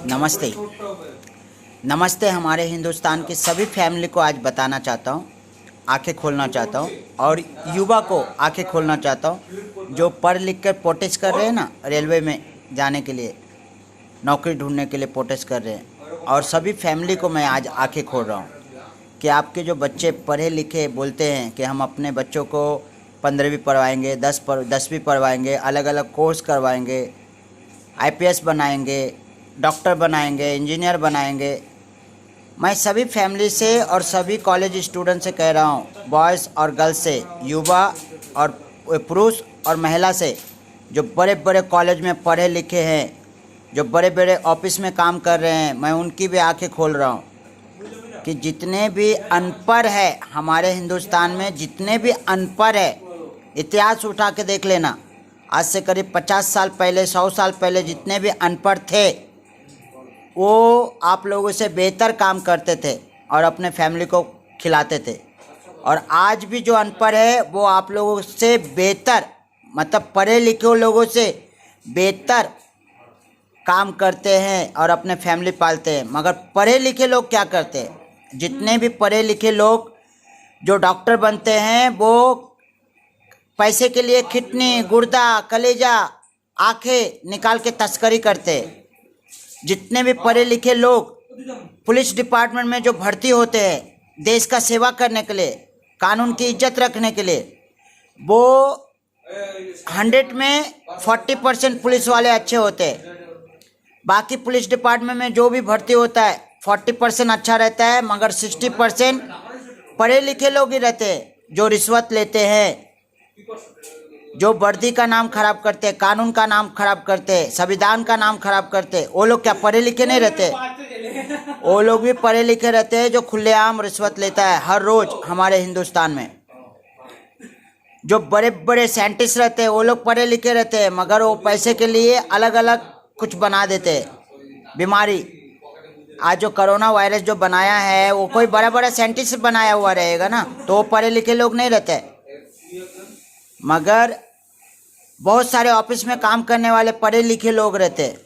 नमस्ते। नमस्ते। हमारे हिंदुस्तान की सभी फैमिली को आज बताना चाहता हूँ, आंखें खोलना चाहता हूँ और युवा को आंखें खोलना चाहता हूँ जो पढ़ लिख कर प्रोटेस्ट कर रहे हैं ना, रेलवे में जाने के लिए, नौकरी ढूंढने के लिए प्रोटेस्ट कर रहे हैं। और सभी फैमिली को मैं आज आंखें खोल रहा हूँ कि आपके जो बच्चे पढ़े लिखे बोलते हैं कि हम अपने बच्चों को 15वीं पढ़वाएंगे, 10वीं पढ़वाएंगे, अलग अलग कोर्स करवाएंगे, IPS बनाएंगे, डॉक्टर बनाएंगे, इंजीनियर बनाएंगे। मैं सभी फैमिली से और सभी कॉलेज स्टूडेंट से कह रहा हूँ, बॉयज़ और गर्ल्स से, युवा और पुरुष और महिला से, जो बड़े बड़े कॉलेज में पढ़े लिखे हैं, जो बड़े बड़े ऑफिस में काम कर रहे हैं, मैं उनकी भी आंखें खोल रहा हूँ कि जितने भी अनपढ़ है हमारे हिंदुस्तान में, जितने भी अनपढ़ है, इतिहास उठा के देख लेना, आज से करीब 50 साल पहले, 100 साल पहले जितने भी अनपढ़ थे वो आप लोगों से बेहतर काम करते थे और अपने फैमिली को खिलाते थे। और आज भी जो अनपढ़ है वो आप लोगों से बेहतर, मतलब पढ़े लिखे लोगों से बेहतर काम करते हैं और अपने फैमिली पालते हैं। मगर पढ़े लिखे लोग क्या करते हैं? जितने भी पढ़े लिखे लोग जो डॉक्टर बनते हैं वो पैसे के लिए किडनी, गुर्दा, कलेजा, आंखें निकाल के तस्करी करते हैं। जितने भी पढ़े लिखे लोग पुलिस डिपार्टमेंट में जो भर्ती होते हैं देश का सेवा करने के लिए, कानून की इज्जत रखने के लिए, वो 100 में 40% पुलिस वाले अच्छे होते हैं। बाकी पुलिस डिपार्टमेंट में जो भी भर्ती होता है 40% अच्छा रहता है, मगर 60% पढ़े लिखे लोग ही रहते हैं जो रिश्वत लेते हैं, जो वर्दी का नाम खराब करते हैं, कानून का नाम खराब करते हैं, संविधान का नाम खराब करते हैं। वो लोग क्या पढ़े लिखे नहीं रहते? वो लोग भी पढ़े लिखे रहते हैं जो खुलेआम रिश्वत लेता है हर रोज हमारे हिंदुस्तान में। जो बड़े बड़े साइंटिस्ट रहते हैं वो लोग पढ़े लिखे रहते हैं, मगर वो पैसे के लिए अलग अलग कुछ बना देते हैं बीमारी। आज जो कोरोना वायरस जो बनाया है वो कोई बड़ा बड़ा साइंटिस्ट बनाया हुआ रहेगा ना, तो वो पढ़े लिखे लोग नहीं रहते। मगर बहुत सारे ऑफिस में काम करने वाले पढ़े लिखे लोग रहते हैं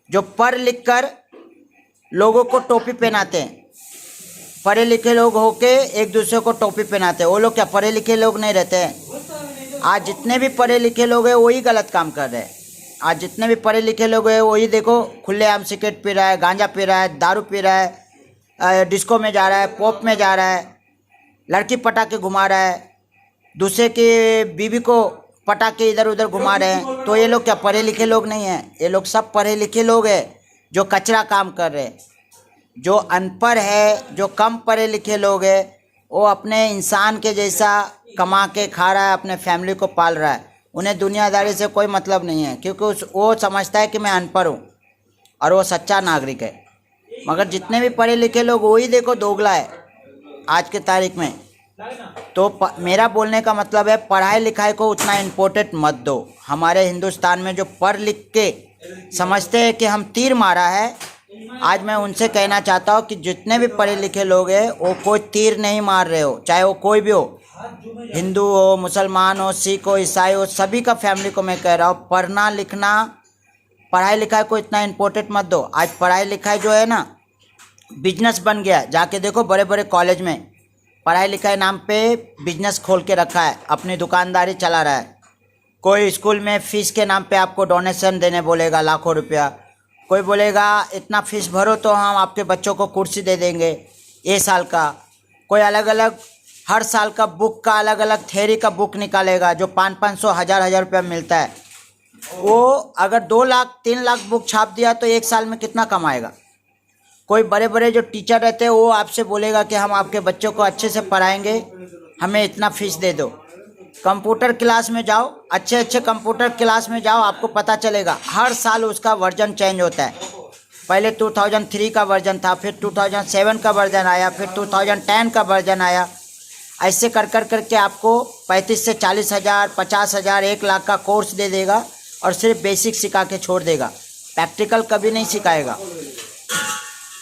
जो पढ़ लिख कर लोगों को टोपी पहनाते हैं। पढ़े लिखे लोग होके एक दूसरे को टोपी पहनाते हैं। वो लोग क्या पढ़े लिखे लोग नहीं रहते हैं? आज जितने भी पढ़े लिखे लोग हैं वही गलत काम कर रहे हैं। आज जितने भी पढ़े लिखे लोग हैं वही देखो खुलेआम सिगरेट पी रहा है, गांजा पी रहा है, दारू पी रहा है, डिस्को में जा रहा है, पॉप में जा रहा है, लड़की पटा के घुमा रहा है, दूसरे के बीवी को पटा के इधर उधर घुमा रहे हैं। तो ये लोग क्या पढ़े लिखे लोग नहीं हैं? ये लोग सब पढ़े लिखे लोग हैं जो कचरा काम कर रहे हैं। जो अनपढ़ है, जो कम पढ़े लिखे लोग हैं, वो अपने इंसान के जैसा कमा के खा रहा है, अपने फैमिली को पाल रहा है। उन्हें दुनियादारी से कोई मतलब नहीं है, क्योंकि वो समझता है कि मैं अनपढ़ हूँ और वो सच्चा नागरिक है। मगर जितने भी पढ़े लिखे लोग वही देखो दोगला है आज के तारीख में। तो मेरा बोलने का मतलब है पढ़ाई लिखाई को उतना इम्पोर्टेंट मत दो। हमारे हिंदुस्तान में जो पढ़ लिख के समझते हैं कि हम तीर मारा है, आज मैं उनसे कहना चाहता हूँ कि जितने भी पढ़े लिखे लोग हैं वो कोई तीर नहीं मार रहे हो, चाहे वो कोई भी हो, हिंदू हो, मुसलमान हो, सिख हो, ईसाई हो, सभी का फैमिली को मैं कह रहा हूँ पढ़ना लिखना, पढ़ाई लिखाई को इतना इम्पोर्टेंट मत दो। आज पढ़ाई लिखाई जो है ना बिजनेस बन गया। जाके देखो बड़े बड़े कॉलेज में पढ़ाई लिखाई नाम पे बिजनेस खोल के रखा है, अपनी दुकानदारी चला रहा है। कोई स्कूल में फ़ीस के नाम पे आपको डोनेशन देने बोलेगा लाखों रुपया, कोई बोलेगा इतना फ़ीस भरो तो हम आपके बच्चों को कुर्सी दे देंगे ये साल का। कोई अलग अलग हर साल का बुक का अलग अलग थ्योरी का बुक निकालेगा जो 500-500 हज़ार रुपया मिलता है। वो अगर 2 लाख 3 लाख बुक छाप दिया तो एक साल में कितना कमाएगा? कोई बड़े बड़े जो टीचर रहते हैं वो आपसे बोलेगा कि हम आपके बच्चों को अच्छे से पढ़ाएंगे, हमें इतना फ़ीस दे दो। कंप्यूटर क्लास में जाओ, अच्छे अच्छे कंप्यूटर क्लास में जाओ, आपको पता चलेगा हर साल उसका वर्जन चेंज होता है। पहले 2003 का वर्जन था, फिर 2007 का वर्जन आया, फिर 2010 का वर्जन आया। ऐसे कर कर करके आपको 35 से 40 हज़ार, 50 हज़ार, 1 लाख का कोर्स दे देगा और सिर्फ बेसिक सिखा के छोड़ देगा, प्रैक्टिकल कभी नहीं सिखाएगा।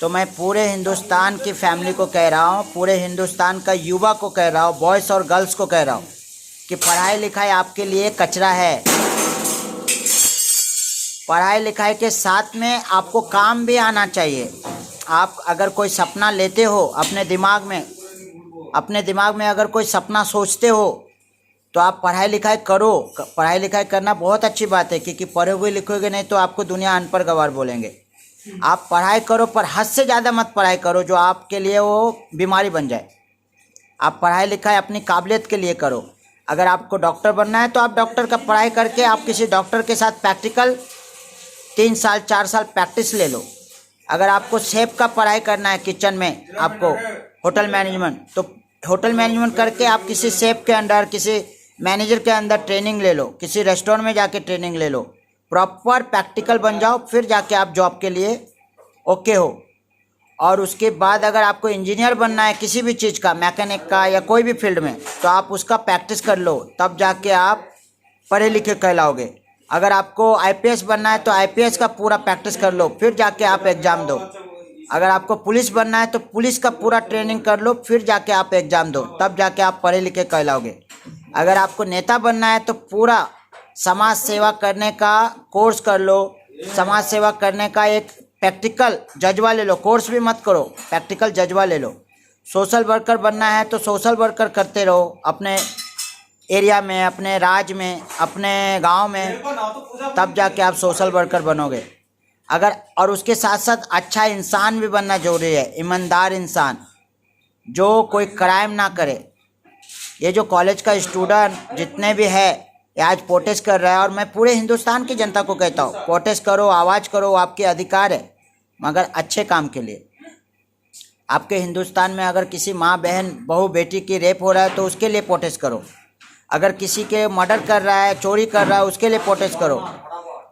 तो मैं पूरे हिंदुस्तान की फैमिली को कह रहा हूँ, पूरे हिंदुस्तान का युवा को कह रहा हूँ, बॉयज़ और गर्ल्स को कह रहा हूँ कि पढ़ाई लिखाई आपके लिए कचरा है। पढ़ाई लिखाई के साथ में आपको काम भी आना चाहिए। आप अगर कोई सपना लेते हो अपने दिमाग में अगर कोई सपना सोचते हो तो आप पढ़ाई लिखाई करो। पढ़ाई लिखाई करना बहुत अच्छी बात है, क्योंकि पढ़ोगे लिखोगे नहीं तो आपको दुनिया अनपढ़ गंवार बोलेंगे। आप पढ़ाई करो, पर हद से ज़्यादा मत पढ़ाई करो जो आपके लिए वो बीमारी बन जाए। आप पढ़ाई लिखाई अपनी काबिलियत के लिए करो। अगर आपको डॉक्टर बनना है तो आप डॉक्टर का पढ़ाई करके आप किसी डॉक्टर के साथ प्रैक्टिकल 3 साल 4 साल प्रैक्टिस ले लो। अगर आपको शेफ का पढ़ाई करना है, किचन में आपको होटल मैनेजमेंट, तो होटल मैनेजमेंट करके आप किसी शेफ के अंडर, किसी मैनेजर के अंदर ट्रेनिंग ले लो, किसी रेस्टोरेंट में जाके ट्रेनिंग ले लो, प्रॉपर प्रैक्टिकल बन जाओ, फिर जाके आप जॉब के लिए ओके हो। और उसके बाद अगर आपको इंजीनियर बनना है किसी भी चीज़ का, मैकेनिक का या कोई भी फील्ड में, तो आप उसका प्रैक्टिस कर लो, तब जाके आप पढ़े लिखे कहलाओगे। अगर आपको आईपीएस बनना है तो आईपीएस का पूरा प्रैक्टिस कर लो, फिर जाके आप एग्ज़ाम दो। अगर आपको पुलिस बनना है तो पुलिस का पूरा ट्रेनिंग कर लो, फिर जाके आप एग्ज़ाम दो, तब जाके आप पढ़े लिखे कहलाओगे। अगर आपको नेता बनना है तो पूरा समाज सेवा करने का कोर्स कर लो। समाज सेवा करने का एक प्रैक्टिकल जज्बा ले लो, कोर्स भी मत करो, प्रैक्टिकल जज्बा ले लो। सोशल वर्कर बनना है तो सोशल वर्कर करते रहो, अपने एरिया में, अपने राज्य में, अपने गांव में, तब जाके आप सोशल वर्कर बनोगे। अगर और उसके साथ साथ अच्छा इंसान भी बनना जरूरी है, ईमानदार इंसान जो कोई क्राइम ना करे। ये जो कॉलेज का स्टूडेंट जितने भी है ये आज प्रोटेस्ट कर रहा है, और मैं पूरे हिंदुस्तान की जनता को कहता हूँ, प्रोटेस्ट करो, आवाज़ करो, आपके अधिकार है, मगर अच्छे काम के लिए। आपके हिंदुस्तान में अगर किसी माँ बहन बहू बेटी की रेप हो रहा है तो उसके लिए प्रोटेस्ट करो। अगर किसी के मर्डर कर रहा है, चोरी कर रहा है, उसके लिए प्रोटेस्ट करो।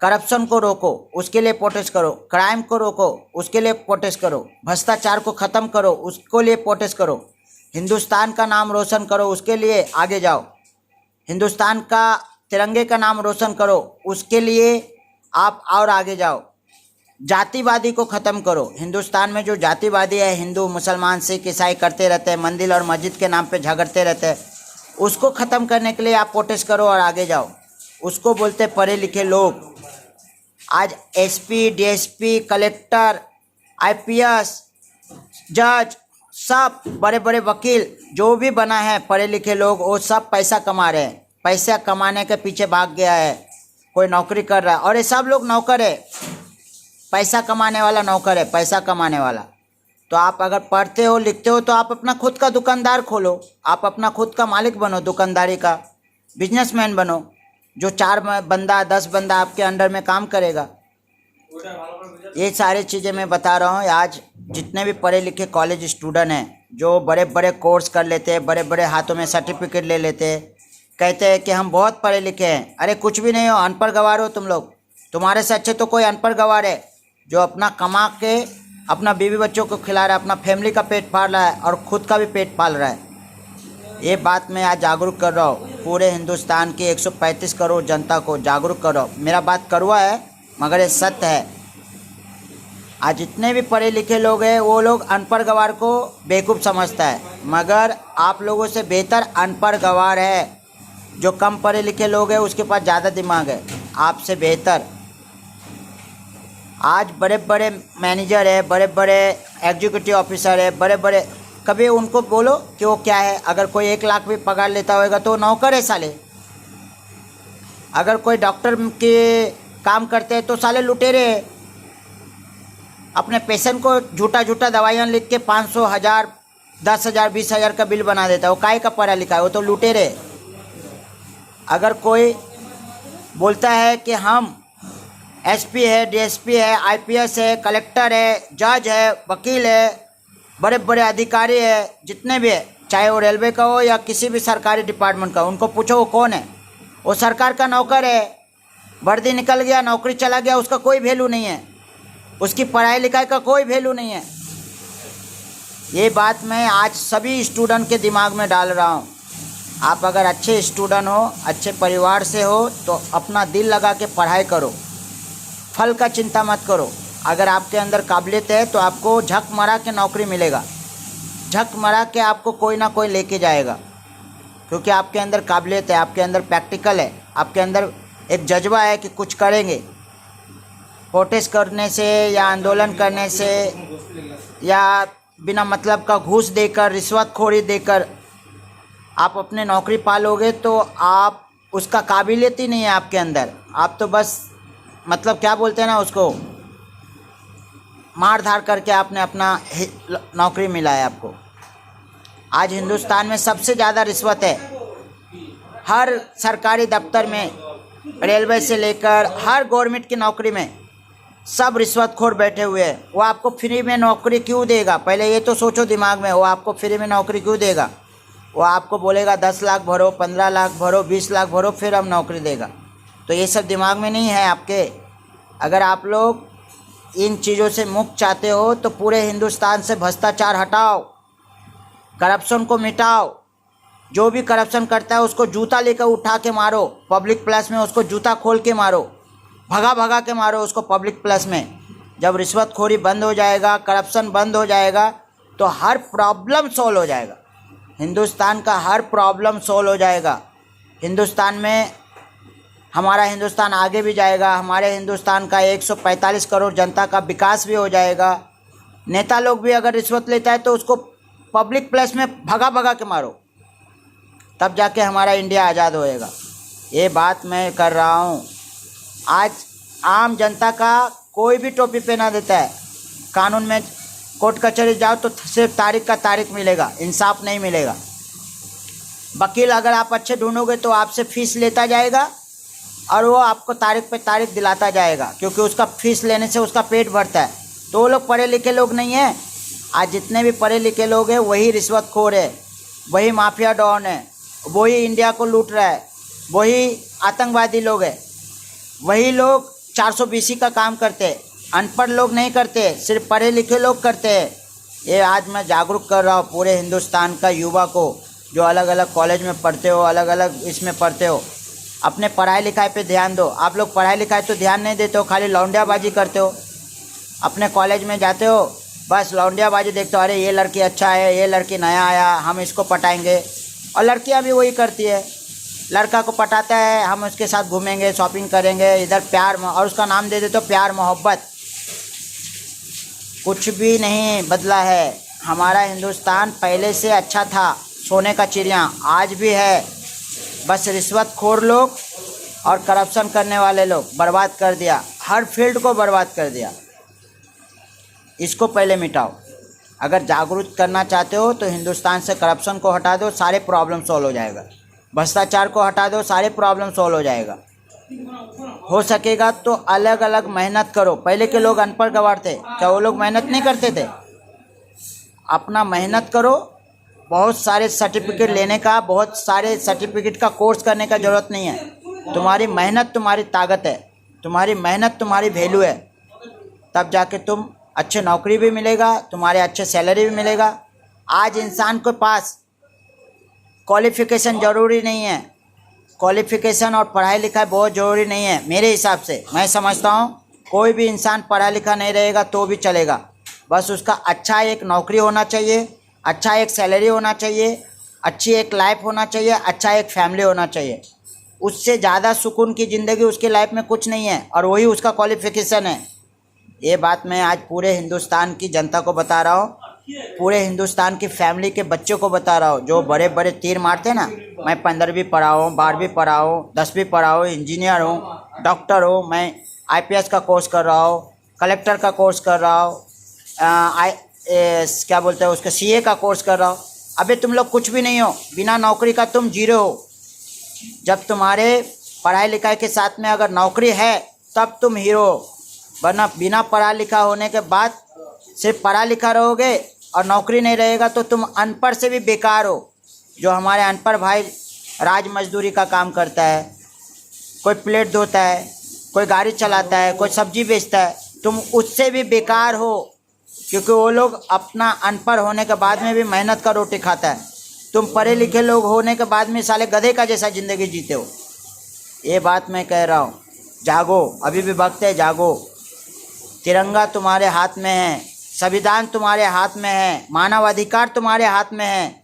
करप्शन को रोको, उसके लिए प्रोटेस्ट करो। क्राइम को रोको, उसके लिए प्रोटेस्ट करो। भ्रष्टाचार को ख़त्म करो, उसको लिए प्रोटेस्ट करो। हिंदुस्तान का नाम रोशन करो, उसके लिए आगे जाओ। हिंदुस्तान का तिरंगे का नाम रोशन करो, उसके लिए आप और आगे जाओ। जातिवादी को ख़त्म करो। हिंदुस्तान में जो जातिवादी है, हिंदू मुसलमान सिख ईसाई करते रहते हैं, मंदिर और मस्जिद के नाम पे झगड़ते रहते हैं, उसको ख़त्म करने के लिए आप प्रोटेस्ट करो और आगे जाओ। उसको बोलते पढ़े लिखे लोग। आज एसपी, डीएसपी, कलेक्टर, आईपीएस, जज, सब बड़े बड़े वकील जो भी बना है, पढ़े लिखे लोग, वो सब पैसा कमा रहे हैं। पैसा कमाने के पीछे भाग गया है, कोई नौकरी कर रहा है, और ये सब लोग नौकर है। पैसा कमाने वाला नौकर है, पैसा कमाने वाला। तो आप अगर पढ़ते हो लिखते हो तो आप अपना खुद का दुकानदार खोलो, आप अपना खुद का मालिक बनो, दुकानदारी का बिजनेसमैन बनो, जो 4 बंदा 10 बंदा आपके अंडर में काम करेगा। ये सारी चीज़ें मैं बता रहा हूँ। आज जितने भी पढ़े लिखे कॉलेज स्टूडेंट हैं जो बड़े बड़े कोर्स कर लेते हैं, बड़े बड़े हाथों में सर्टिफिकेट ले लेते हैं, कहते हैं कि हम बहुत पढ़े लिखे हैं। अरे कुछ भी नहीं हो, अनपढ़ गंवार हो तुम लोग। तुम्हारे से अच्छे तो कोई अनपढ़ गंवार है जो अपना कमा के अपना बीवी बच्चों को खिला रहा है, अपना फैमिली का पेट पाल रहा है और खुद का भी पेट पाल रहा है। ये बात मैं आज जागरूक कर रहा हूँ। पूरे हिंदुस्तान के 135 करोड़ जनता को जागरूक कर रहा हूँ। मेरा बात कड़वा है मगर ये सत्य है। आज जितने भी पढ़े लिखे लोग हैं वो लोग अनपढ़ गंवार को बेवकूफ़ समझता है, मगर आप लोगों से बेहतर अनपढ़ गंवार है। जो कम पढ़े लिखे लोग हैं उसके पास ज़्यादा दिमाग है आपसे बेहतर। आज बड़े बड़े मैनेजर है, बड़े बड़े एग्जीक्यूटिव ऑफिसर है, बड़े बड़े, कभी उनको बोलो कि वो क्या है। अगर कोई 1 लाख भी पगार लेता होगा तो नौकर है साले। अगर कोई डॉक्टर के काम करते हैं तो साले लुटेरे हैं। अपने पेशेंट को झूठा झूठा दवाइयाँ लिख के 500, 1000, 10,000, 20,000 का बिल बना देता है। वो काहे का पढ़ा लिखा है, वो तो लुटेरे। अगर कोई बोलता है कि हम एसपी है, डीएसपी है, आईपीएस है, कलेक्टर है, जज है, वकील है, बड़े बड़े अधिकारी है, जितने भी है, चाहे वो रेलवे का हो या किसी भी सरकारी डिपार्टमेंट का, उनको पूछो वो कौन है। वो सरकार का नौकर है। वर्दी निकल गया, नौकरी चला गया, उसका कोई वैल्यू नहीं है, उसकी पढ़ाई लिखाई का कोई वैल्यू नहीं है। ये बात मैं आज सभी स्टूडेंट के दिमाग में डाल रहा हूँ। आप अगर अच्छे स्टूडेंट हो, अच्छे परिवार से हो, तो अपना दिल लगा के पढ़ाई करो, फल का चिंता मत करो। अगर आपके अंदर काबिलियत है तो आपको झक मारा के नौकरी मिलेगा, झक मारा के आपको कोई ना कोई लेके जाएगा, क्योंकि आपके अंदर काबिलियत है, आपके अंदर प्रैक्टिकल है, आपके अंदर एक जज्बा है कि कुछ करेंगे। प्रोटेस्ट करने से या आंदोलन करने से या बिना मतलब का घूस देकर, रिश्वतखोरी देकर आप अपने नौकरी पालोगे तो आप उसका काबिलियत ही नहीं है आपके अंदर। आप तो बस मतलब क्या बोलते हैं ना, उसको मार धार करके आपने अपना नौकरी मिला है आपको। आज हिंदुस्तान में सबसे ज़्यादा रिश्वत है। हर सरकारी दफ्तर में, रेलवे से लेकर हर गवर्नमेंट की नौकरी में सब रिश्वतखोर बैठे हुए हैं। वो आपको फ्री में नौकरी क्यों देगा? पहले ये तो सोचो दिमाग में, वो आपको फ्री में नौकरी क्यों देगा? वो आपको बोलेगा 10 लाख भरो, 15 लाख भरो, 20 लाख भरो, फिर हम नौकरी देगा। तो ये सब दिमाग में नहीं है आपके। अगर आप लोग इन चीज़ों से मुक्त चाहते हो तो पूरे हिंदुस्तान से भ्रष्टाचार हटाओ, करप्शन को मिटाओ। जो भी करप्शन करता है उसको जूता लेकर उठा के मारो, पब्लिक प्लेस में उसको जूता खोल के मारो, भगा भगा के मारो उसको पब्लिक प्लेस में। जब रिश्वतखोरी बंद हो जाएगा, करप्शन बंद हो जाएगा तो हर प्रॉब्लम सॉल्व हो जाएगा। हिंदुस्तान का हर प्रॉब्लम सॉल्व हो जाएगा। हिंदुस्तान में हमारा हिंदुस्तान आगे भी जाएगा। हमारे हिंदुस्तान का 145 करोड़ जनता का विकास भी हो जाएगा। नेता लोग भी अगर रिश्वत लेता है तो उसको पब्लिक प्लेस में भगा भगा के मारो, तब जाके हमारा इंडिया आज़ाद होएगा। ये बात मैं कर रहा हूँ। आज आम जनता का कोई भी टोपी पहना देता है। कानून में कोर्ट कचहरी जाओ तो सिर्फ तारीख का तारीख मिलेगा, इंसाफ नहीं मिलेगा। वकील अगर आप अच्छे ढूंढोगे तो आपसे फीस लेता जाएगा और वो आपको तारीख पे तारीख दिलाता जाएगा, क्योंकि उसका फीस लेने से उसका पेट भरता है। तो वो लोग पढ़े लिखे लोग नहीं हैं। आज जितने भी पढ़े लिखे लोग हैं वही रिश्वतखोर है, वही माफिया डॉन है, वही इंडिया को लूट रहा है, वही आतंकवादी लोग हैं, वही लोग 420 का काम करते हैं। अनपढ़ लोग नहीं करते, सिर्फ पढ़े लिखे लोग करते हैं। ये आज मैं जागरूक कर रहा हूँ पूरे हिंदुस्तान का युवा को, जो अलग अलग कॉलेज में पढ़ते हो, अलग अलग इसमें पढ़ते हो। अपने पढ़ाई लिखाई पे ध्यान दो। आप लोग पढ़ाई लिखाई तो ध्यान नहीं देते हो, खाली लौंडियाबाजी करते हो। अपने कॉलेज में जाते हो, बस लौंडियाबाजी देखते हो, अरे ये लड़की अच्छा है, ये लड़की नया आया, हम इसको पटाएंगे। और लड़कियां भी वही करती है, लड़का को पटाता है, हम उसके साथ घूमेंगे, शॉपिंग करेंगे, इधर प्यार, और उसका नाम दे देते हो प्यार मोहब्बत। कुछ भी नहीं बदला है। हमारा हिंदुस्तान पहले से अच्छा था, सोने का चिड़िया आज भी है। बस रिश्वतखोर लोग और करप्शन करने वाले लोग बर्बाद कर दिया, हर फील्ड को बर्बाद कर दिया। इसको पहले मिटाओ। अगर जागरूक करना चाहते हो तो हिंदुस्तान से करप्शन को हटा दो, सारे प्रॉब्लम सॉल्व हो जाएगा। भ्रष्टाचार को हटा दो, सारे प्रॉब्लम सॉल्व हो जाएगा। हो सकेगा तो अलग अलग मेहनत करो। पहले के लोग अनपढ़ गवार थे, क्या वो लोग मेहनत नहीं करते थे? अपना मेहनत करो। बहुत सारे सर्टिफिकेट लेने का, बहुत सारे सर्टिफिकेट का कोर्स करने का ज़रूरत नहीं है। तुम्हारी मेहनत तुम्हारी ताकत है, तुम्हारी मेहनत तुम्हारी वैल्यू है। तब जाके तुम अच्छे नौकरी भी मिलेगा, तुम्हारे अच्छे सैलरी भी मिलेगा। आज इंसान के पास क्वालिफ़िकेशन ज़रूरी नहीं है। क्वालिफ़िकेशन और पढ़ाई लिखाई बहुत ज़रूरी नहीं है मेरे हिसाब से। मैं समझता हूँ कोई भी इंसान पढ़ा लिखा नहीं रहेगा तो भी चलेगा। बस उसका अच्छा एक नौकरी होना चाहिए, अच्छा एक सैलरी होना चाहिए, अच्छी एक लाइफ होना चाहिए, अच्छा एक फैमिली होना चाहिए। उससे ज़्यादा सुकून की ज़िंदगी उसकी लाइफ में कुछ नहीं है, और वही उसका क्वालिफ़िकेशन है। ये बात मैं आज पूरे हिंदुस्तान की जनता को बता रहा हूँ, पूरे हिंदुस्तान की फैमिली के बच्चों को बता रहा हूँ। जो बड़े बड़े तीर मारते हैं ना, मैं 15वीं पढ़ा हूँ, 12वीं पढ़ा हूँ, 10वीं पढ़ा हूँ, इंजीनियर हूँ, डॉक्टर हूँ, मैं IPS का कोर्स कर रहा हूँ, कलेक्टर का कोर्स कर रहा हूँ, क्या बोलते हैं उसका CA का कोर्स कर रहा हूँ। अबे तुम लोग कुछ भी नहीं हो, बिना नौकरी का तुम जीरो हो। जब तुम्हारे पढ़ाई लिखाई के साथ में अगर नौकरी है तब तुम हीरो हो, वरना बिना पढ़ा लिखा होने के बाद सिर्फ पढ़ा लिखा रहोगे और नौकरी नहीं रहेगा तो तुम अनपढ़ से भी बेकार हो। जो हमारे अनपढ़ भाई राज मजदूरी का काम करता है, कोई प्लेट धोता है, कोई गाड़ी चलाता है, कोई सब्जी बेचता है, तुम उससे भी बेकार हो, क्योंकि वो लोग अपना अनपढ़ होने के बाद में भी मेहनत का रोटी खाता है। तुम पढ़े लिखे लोग होने के बाद में साले गधे का जैसा ज़िंदगी जीते हो। ये बात मैं कह रहा हूँ। जागो, अभी भी वक्त है, जागो। तिरंगा तुम्हारे हाथ में है, संविधान तुम्हारे हाथ में है, मानव अधिकार तुम्हारे हाथ में है।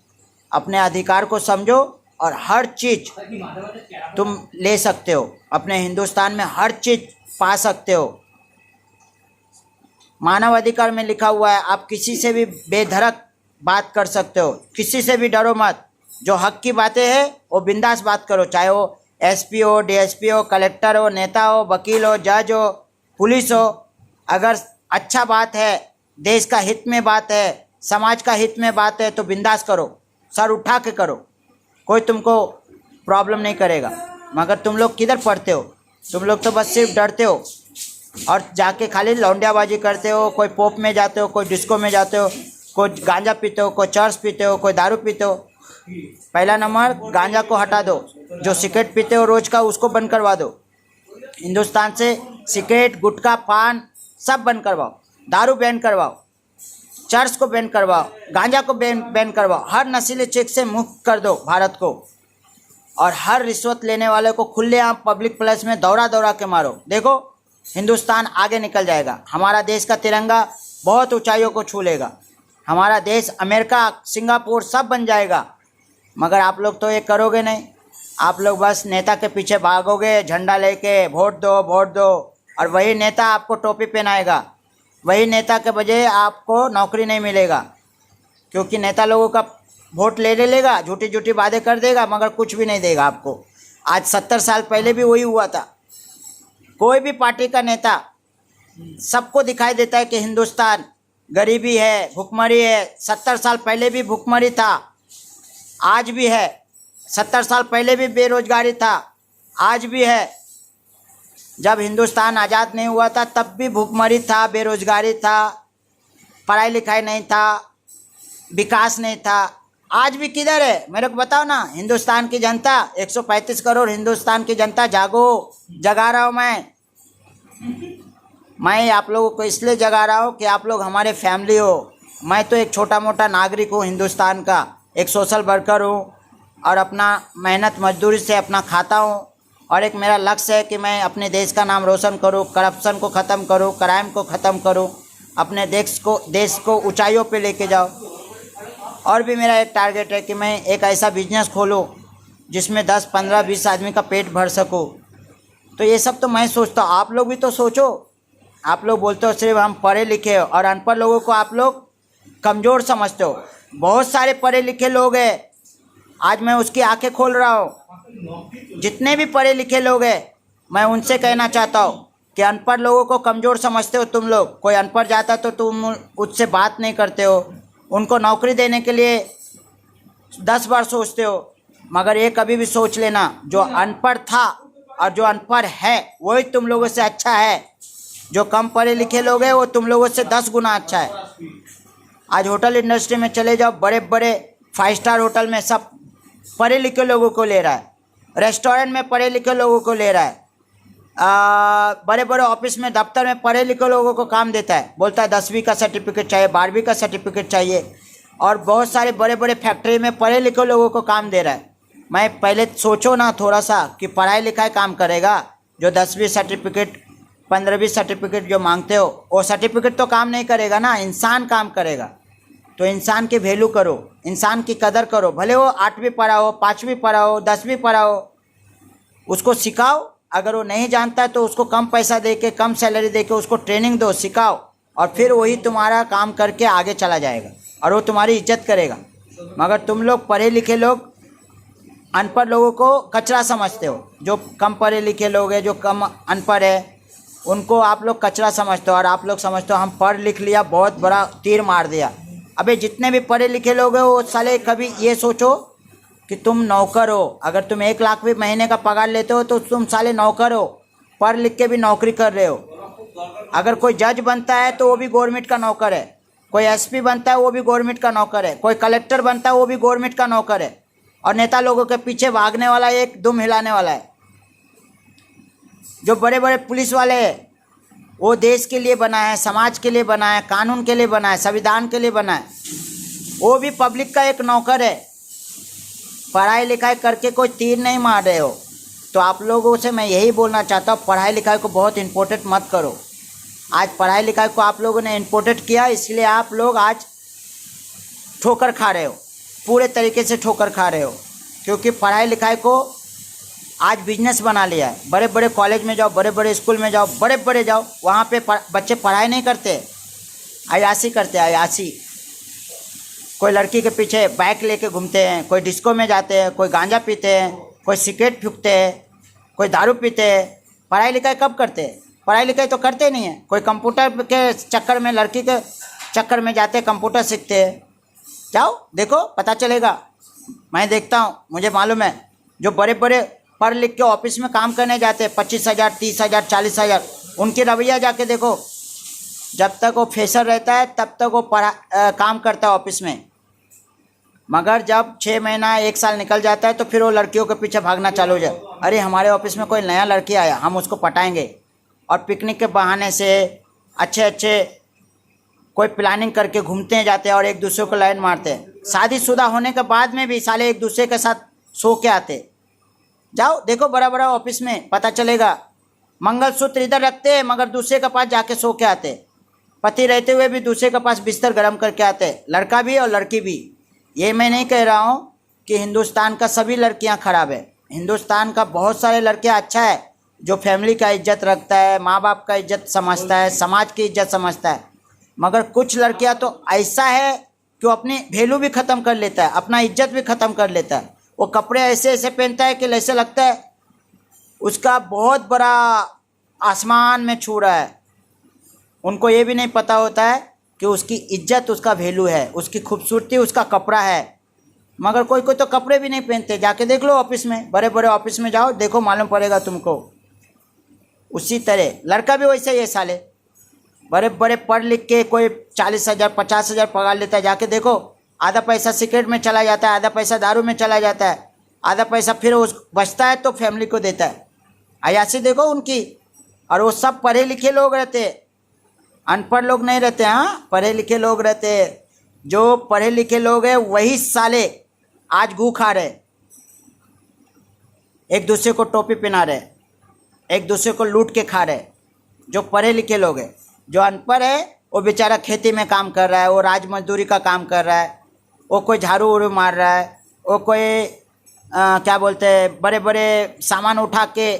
अपने अधिकार को समझो और हर चीज़ तुम ले सकते हो। अपने हिंदुस्तान में हर चीज़ पा सकते हो। मानव अधिकार में लिखा हुआ है, आप किसी से भी बेधड़क बात कर सकते हो, किसी से भी डरो मत। जो हक की बातें हैं वो बिंदास बात करो, चाहे वो एसपी हो, डीएसपी हो, कलेक्टर हो, नेता हो, वकील हो, जज हो, पुलिस हो। अगर अच्छा बात है, देश का हित में बात है, समाज का हित में बात है तो बिंदास करो, सर उठा के करो, कोई तुमको प्रॉब्लम नहीं करेगा। मगर तुम लोग किधर पढ़ते हो? तुम लोग तो बस सिर्फ डरते हो और जाके खाली लौंडियाबाजी करते हो। कोई पॉप में जाते हो, कोई डिस्को में जाते हो, कोई गांजा पीते हो, कोई चर्च पीते हो, कोई दारू पीते हो। पहला नंबर, गांजा को हटा दो। जो सिगरेट पीते हो रोज का, उसको बंद करवा दो। हिंदुस्तान से सिगरेट, गुटखा, पान सब बंद करवाओ। दारू बैन करवाओ, चर्च को बैन करवाओ, गांजा को बैन करवाओ। हर नशीले चीज से मुक्त कर दो भारत को। और हर रिश्वत लेने वाले को खुलेआम पब्लिक प्लेस में दौड़ा दौड़ा के मारो। देखो हिंदुस्तान आगे निकल जाएगा। हमारा देश का तिरंगा बहुत ऊंचाइयों को छू लेगा। हमारा देश अमेरिका, सिंगापुर सब बन जाएगा। मगर आप लोग तो ये करोगे नहीं। आप लोग बस नेता के पीछे भागोगे, झंडा लेके वोट दो वोट दो, और वही नेता आपको टोपी पहनाएगा। वही नेता के बजाय आपको नौकरी नहीं मिलेगा, क्योंकि नेता लोगों का वोट ले लेगा, झूठी झूठी बातें कर देगा, मगर कुछ भी नहीं देगा आपको। आज 70 साल पहले भी वही हुआ था। कोई भी पार्टी का नेता, सबको दिखाई देता है कि हिंदुस्तान गरीबी है, भुखमरी है। 70 साल पहले भी भुखमरी था, आज भी है। 70 साल पहले भी बेरोजगारी था, आज भी है। जब हिंदुस्तान आज़ाद नहीं हुआ था तब भी भुखमरी था, बेरोजगारी था, पढ़ाई लिखाई नहीं था, विकास नहीं था। आज भी किधर है मेरे को बताओ ना। हिंदुस्तान की जनता, 135 करोड़ हिंदुस्तान की जनता, जागो। जगा रहा हूँ मैं आप लोगों को इसलिए जगा रहा हूँ कि आप लोग हमारे फैमिली हो। मैं तो एक छोटा मोटा नागरिक हूँ हिंदुस्तान का, एक सोशल वर्कर हूँ और अपना मेहनत मजदूरी से अपना खाता हूँ। और एक मेरा लक्ष्य है कि मैं अपने देश का नाम रोशन करूँ, करप्शन को ख़त्म करूँ, क्राइम को ख़त्म करूँ, अपने देश को ऊंचाइयों पे लेके जाओ। और भी मेरा एक टारगेट है कि मैं एक ऐसा बिजनेस खोलूँ जिसमें 10, 15, 20 आदमी का पेट भर सकूँ। तो ये सब तो मैं सोचता हूँ, आप लोग भी तो सोचो। आप लोग बोलते हो सिर्फ हम पढ़े लिखे हो, और अनपढ़ लोगों को आप लोग कमज़ोर समझते हो। बहुत सारे पढ़े लिखे लोग हैं, आज मैं उसकी आंखें खोल रहा हूँ। जितने भी पढ़े लिखे लोग हैं, मैं उनसे कहना चाहता हूँ कि अनपढ़ लोगों को कमज़ोर समझते हो तुम लोग। कोई अनपढ़ जाता तो तुम उससे बात नहीं करते हो, उनको नौकरी देने के लिए 10 बार सोचते हो। मगर ये कभी भी सोच लेना, जो अनपढ़ था और जो अनपढ़ है वही तुम लोगों से अच्छा है। जो कम पढ़े लिखे लोग हैं वो तुम लोगों से 10 गुना अच्छा है। आज होटल इंडस्ट्री में चले जाओ, बड़े बड़े 5 स्टार होटल में सब पढ़े लिखे लोगों को ले रहा है। रेस्टोरेंट में पढ़े लिखे लोगों को ले रहा है। बड़े बड़े ऑफिस में, दफ्तर में पढ़े लिखे लोगों को काम देता है। बोलता है 10वीं का सर्टिफिकेट चाहिए, 12वीं का सर्टिफिकेट चाहिए। और बहुत सारे बड़े बड़े फैक्ट्री में पढ़े लिखे लोगों को काम दे रहा है। मैं पहले सोचो ना थोड़ा सा कि पढ़ाई लिखाई काम करेगा। जो 10वीं सर्टिफिकेट, 15वीं सर्टिफिकेट जो मांगते हो, वो सर्टिफिकेट तो काम नहीं करेगा ना, इंसान काम करेगा। तो इंसान की वैल्यू करो, इंसान की कदर करो। भले वो 8वीं पढ़ा हो, 5वीं पढ़ा हो, 10वीं पढ़ा हो, उसको सिखाओ। अगर वो नहीं जानता है तो उसको कम पैसा दे के, कम सैलरी दे के उसको ट्रेनिंग दो, सिखाओ, और फिर वही तुम्हारा काम करके आगे चला जाएगा और वो तुम्हारी इज्जत करेगा। मगर तुम लोग पढ़े लिखे लोग अनपढ़ लोगों को कचरा समझते हो। जो कम पढ़े लिखे लोग हैं, जो कम अनपढ़ है, उनको आप लोग कचरा समझते हो। और आप लोग समझते हो हम पढ़ लिख लिया, बहुत बड़ा तीर मार दिया। अबे जितने भी पढ़े लिखे लोग हैं वो साले कभी ये सोचो कि तुम नौकर हो। अगर तुम 1 लाख भी महीने का पगार लेते हो तो तुम साले नौकर हो, पढ़ लिख के भी नौकरी कर रहे हो। अगर कोई जज बनता है तो वो भी गवर्नमेंट का नौकर है, कोई एसपी बनता है वो भी गवर्नमेंट का नौकर है, कोई कलेक्टर बनता है वो भी गवर्नमेंट का नौकर है। और नेता लोगों के पीछे भागने वाला एक दुम हिलाने वाला है। जो बड़े बड़े पुलिस वाले हैं वो देश के लिए बना है, समाज के लिए बना है, कानून के लिए बना है, संविधान के लिए बना है। वो भी पब्लिक का एक नौकर है। पढ़ाई लिखाई करके कोई तीर नहीं मार रहे हो। तो आप लोगों से मैं यही बोलना चाहता हूँ, पढ़ाई लिखाई को बहुत इम्पोर्टेंट मत करो। आज पढ़ाई लिखाई को आप लोगों ने इम्पोर्टेंट किया, इसलिए आप लोग आज ठोकर खा रहे हो, पूरे तरीके से ठोकर खा रहे हो। क्योंकि पढ़ाई लिखाई को आज बिजनेस बना लिया है। बड़े बड़े कॉलेज में जाओ, बड़े बड़े स्कूल में जाओ, बड़े बड़े जाओ, वहाँ पे बच्चे पढ़ाई नहीं करते। अयाशी करते हैं, अयाशी। कोई लड़की के पीछे बाइक लेके घूमते हैं, कोई डिस्को में जाते हैं, कोई गांजा पीते हैं, कोई सिगरेट फूकते हैं, कोई दारू पीते हैं। पढ़ाई लिखाई कब करते हैं? पढ़ाई लिखाई तो करते नहीं है। कोई कंप्यूटर के चक्कर में, लड़की के चक्कर में जाते हैं, कंप्यूटर सीखते हैं। जाओ देखो, पता चलेगा। मैं देखता हूँ, मुझे मालूम है, जो बड़े बड़े पढ़ लिख के ऑफिस में काम करने जाते हैं, 25,000, 30,000, 40,000, उनकी रवैया जाके देखो। जब तक वो फ्रेशर रहता है तब तक वो काम करता है ऑफिस में, मगर जब 6 महीना 1 साल निकल जाता है तो फिर वो लड़कियों के पीछे भागना चालू हो जाए। अरे हमारे ऑफिस में कोई नया लड़की आया, हम उसको पटाएंगे, और पिकनिक के बहाने से अच्छे कोई प्लानिंग करके घूमते जाते हैं और एक दूसरे को लाइन मारते हैं। शादीशुदा होने के बाद में भी साले एक दूसरे के साथ सो के आते। जाओ देखो बड़ा बड़ा ऑफिस में, पता चलेगा। मंगलसूत्र इधर रखते हैं मगर दूसरे के पास जाके सो के आते। पति रहते हुए भी दूसरे के पास बिस्तर गर्म करके आते, लड़का भी और लड़की भी। ये मैं नहीं कह रहा हूँ कि हिंदुस्तान का सभी लड़कियाँ खराब है। हिंदुस्तान का बहुत सारे लड़कियाँ अच्छा है, जो फैमिली का इज्जत रखता है, माँ बाप का इज्जत समझता है, समाज की इज्जत समझता है। मगर कुछ लड़कियाँ तो ऐसा है कि वो अपनी वैल्यू भी ख़त्म कर लेता है, अपना इज्जत भी ख़त्म कर लेता है। वो कपड़े ऐसे ऐसे पहनता है कि ऐसे लगता है उसका बहुत बड़ा आसमान में छू रहा है। उनको ये भी नहीं पता होता है कि उसकी इज्जत, उसका वैल्यू है, उसकी खूबसूरती उसका कपड़ा है। मगर कोई कोई तो कपड़े भी नहीं पहनते। जाके देख लो ऑफिस में, बड़े बड़े ऑफिस में जाओ, देखो, मालूम पड़ेगा तुमको। उसी तरह लड़का भी वैसे ही है साले, बड़े बड़े पढ़ लिख के कोई 40,000, 50,000 पगार लेता है। जाके देखो, आधा पैसा सिगरेट में चला जाता है, आधा पैसा दारू में चला जाता है, आधा पैसा फिर उस बचता है तो फैमिली को देता है। अयाशी देखो उनकी। और वो सब पढ़े लिखे लोग रहते, अनपढ़ लोग नहीं रहते। हाँ, पढ़े लिखे लोग रहते। जो पढ़े लिखे लोग हैं वही साले आज गू खा रहे, एक दूसरे को टोपी पहना रहे, एक दूसरे को लूट के खा रहे। जो पढ़े लिखे लोग हैं, जो अनपढ़ है वो बेचारा खेती में काम कर रहा है, वो राज मजदूरी का काम कर रहा है, वो कोई झाड़ू उड़ू मार रहा है, वो कोई क्या बोलते हैं, बड़े बड़े सामान उठा के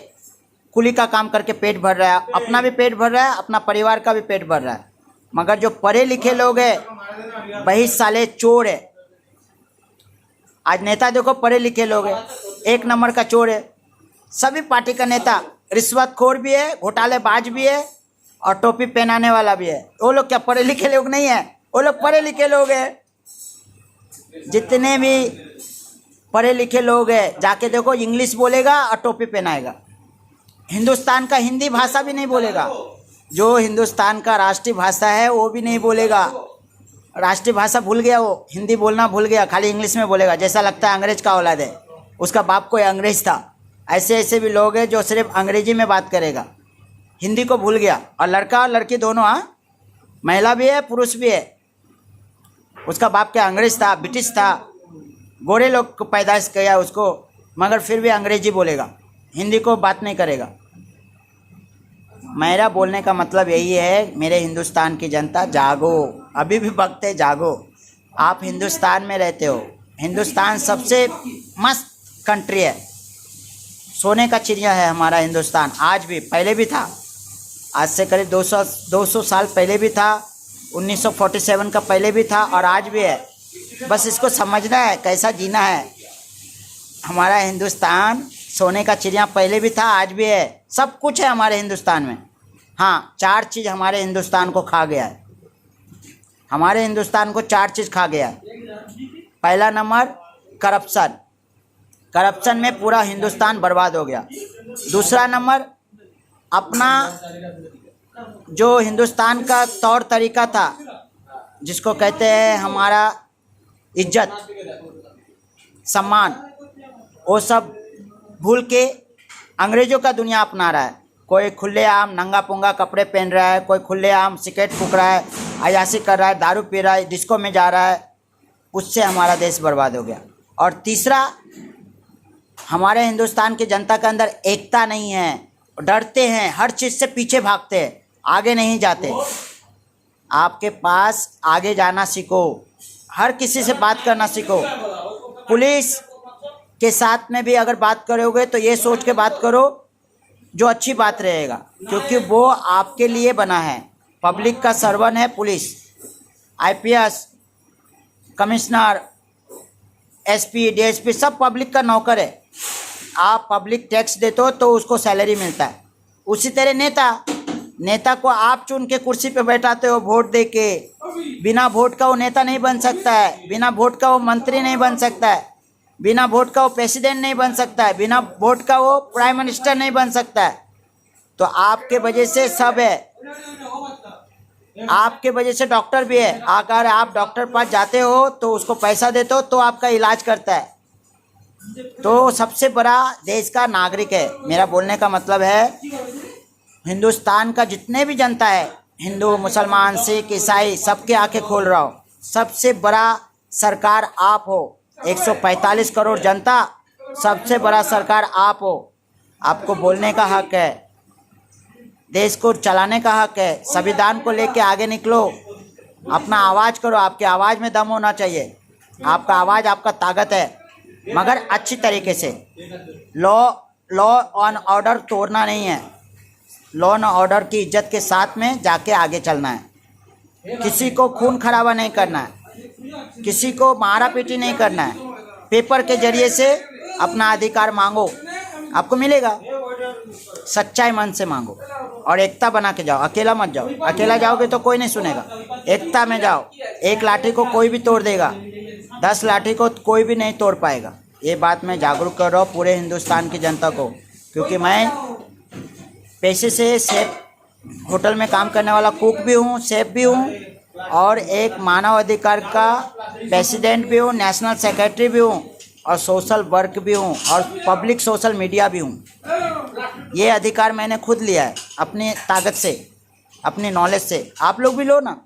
कुली का काम करके पेट भर रहा है। अपना भी पेट भर रहा है, अपना परिवार का भी पेट भर रहा है। मगर जो पढ़े लिखे लोग हैं वही साले चोर है। आज नेता देखो पढ़े लिखे लोग हैं, 1 नंबर का चोर है। सभी पार्टी का नेता रिश्वतखोर भी है, घोटालेबाज भी है और टोपी पहनाने वाला भी है। वो लोग क्या पढ़े लिखे लोग नहीं है? वो लोग पढ़े लिखे लोग हैं। जितने भी पढ़े लिखे लोग हैं, जाके देखो, इंग्लिश बोलेगा और टोपी पहनाएगा। हिंदुस्तान का हिंदी भाषा भी नहीं बोलेगा। जो हिंदुस्तान का राष्ट्रीय भाषा है वो भी नहीं बोलेगा। राष्ट्रीय भाषा भूल गया, वो हिंदी बोलना भूल गया, खाली इंग्लिश में बोलेगा। जैसा लगता है अंग्रेज का औलाद है, उसका बाप कोई अंग्रेज था। ऐसे ऐसे भी लोग हैं जो सिर्फ अंग्रेजी में बात करेगा, हिंदी को भूल गया। और लड़का और लड़की दोनों, हाँ, महिला भी है पुरुष भी है। उसका बाप क्या अंग्रेज था, ब्रिटिश था, गोरे लोग को पैदाइश किया उसको, मगर फिर भी अंग्रेजी बोलेगा, हिंदी को बात नहीं करेगा। मेरा बोलने का मतलब यही है, मेरे हिंदुस्तान की जनता, जागो, अभी भी वक्त है, जागो। आप हिंदुस्तान में रहते हो। हिंदुस्तान सबसे मस्त कंट्री है, सोने का चिड़िया है हमारा हिंदुस्तान। आज भी, पहले भी था, आज से करीब 200 साल पहले भी था, 1947 का पहले भी था और आज भी है। बस इसको समझना है, कैसा जीना है। हमारा हिंदुस्तान सोने का चिड़िया पहले भी था, आज भी है, सब कुछ है हमारे हिंदुस्तान में। हाँ, 4 चीज़ हमारे हिंदुस्तान को खा गया है। हमारे हिंदुस्तान को 4 चीज़ खा गया है। पहला नंबर करप्शन, करप्शन में पूरा हिंदुस्तान बर्बाद हो गया। दूसरा नंबर अपना जो हिंदुस्तान का तौर तरीका था, जिसको कहते हैं हमारा इज्जत सम्मान, वो सब भूल के अंग्रेज़ों का दुनिया अपना रहा है। कोई खुलेआम नंगा पुंगा कपड़े पहन रहा है, कोई खुलेआम सिगरेट फूक रहा है, अयाशी कर रहा है, दारू पी रहा है, डिस्को में जा रहा है। उससे हमारा देश बर्बाद हो गया। और तीसरा, हमारे हिंदुस्तान की जनता के अंदर एकता नहीं है, डरते हैं, हर चीज़ से पीछे भागते हैं, आगे नहीं जाते। आपके पास आगे जाना सीखो, हर किसी से बात करना सीखो। पुलिस के साथ में भी अगर बात करोगे तो ये सोच के बात करो जो अच्छी बात रहेगा, क्योंकि वो आपके लिए बना है। पब्लिक का सर्वन है police, IPS, commissioner, SP, DSP सब पब्लिक का नौकर है। आप पब्लिक टैक्स देते हो तो उसको सैलरी मिलता है। उसी तरह नेता को आप चुन के कुर्सी पे बैठाते हो वोट दे के। बिना वोट का वो नेता नहीं बन सकता है, बिना वोट का वो मंत्री नहीं बन सकता है, बिना वोट का वो प्रेसिडेंट नहीं बन सकता है, बिना वोट का वो प्राइम मिनिस्टर नहीं बन सकता है। तो आपके वजह से सब है, आपके वजह से डॉक्टर भी है। अगर आप डॉक्टर पास जाते हो तो उसको पैसा देते हो तो आपका इलाज करता है। तो सबसे बड़ा देश का नागरिक है। मेरा बोलने का मतलब है हिंदुस्तान का जितने भी जनता है, हिंदू, मुसलमान, सिख, ईसाई, सबके आंखें खोल रहा हो। सबसे बड़ा सरकार आप हो। 145 करोड़ जनता, सबसे बड़ा सरकार आप हो। आपको बोलने का हक है, देश को चलाने का हक है। संविधान को लेके आगे निकलो, अपना आवाज़ करो। आपके आवाज़ में दम होना चाहिए। आपका आवाज़ आपका ताकत है, मगर अच्छी तरीके से। लॉ ऑन ऑर्डर तोड़ना नहीं है, लॉ एंड ऑर्डर की इज्जत के साथ में जाके आगे चलना है। किसी को खून खराबा नहीं करना है, किसी को मारा पीटी नहीं करना है। पेपर के जरिए से अपना अधिकार मांगो, आपको मिलेगा। सच्चाई मन से मांगो और एकता बना के जाओ। अकेला मत जाओ, अकेला जाओगे तो कोई नहीं सुनेगा। एकता में जाओ। एक लाठी को कोई भी तोड़ देगा, 10 लाठी को कोई भी नहीं तोड़ पाएगा। ये बात मैं जागरूक कर रहा हूँ पूरे हिंदुस्तान की जनता को, क्योंकि मैं पेशे से शेफ होटल में काम करने वाला कुक भी हूँ, शेफ भी हूँ और एक मानव अधिकार का प्रेसिडेंट भी हूँ, नेशनल सेक्रेटरी भी हूँ और सोशल वर्क भी हूँ और पब्लिक सोशल मीडिया भी हूँ। ये अधिकार मैंने खुद लिया है अपनी ताकत से, अपनी नॉलेज से। आप लोग भी लो ना,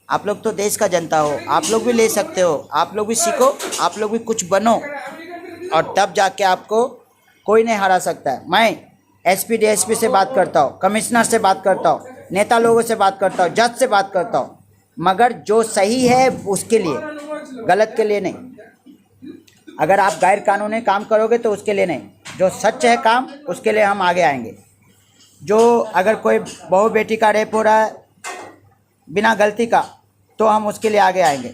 आप लोग तो देश का जनता हो, आप लोग भी ले सकते हो। आप लोग भी सीखो, आप लोग भी कुछ बनो और तब जाके आपको कोई नहीं हरा सकता है। मैं एसपी डीएसपी से बात करता हूँ, कमिश्नर से बात करता हूँ, नेता लोगों से बात करता हूँ, जज से बात करता हूँ, मगर जो सही है उसके लिए, गलत के लिए नहीं। अगर आप गैर कानूनी काम करोगे तो उसके लिए नहीं, जो सच है काम उसके लिए हम आगे आएंगे। जो अगर कोई बहू बेटी का रेप हो रहा है बिना गलती का तो हम उसके लिए आगे आएंगे।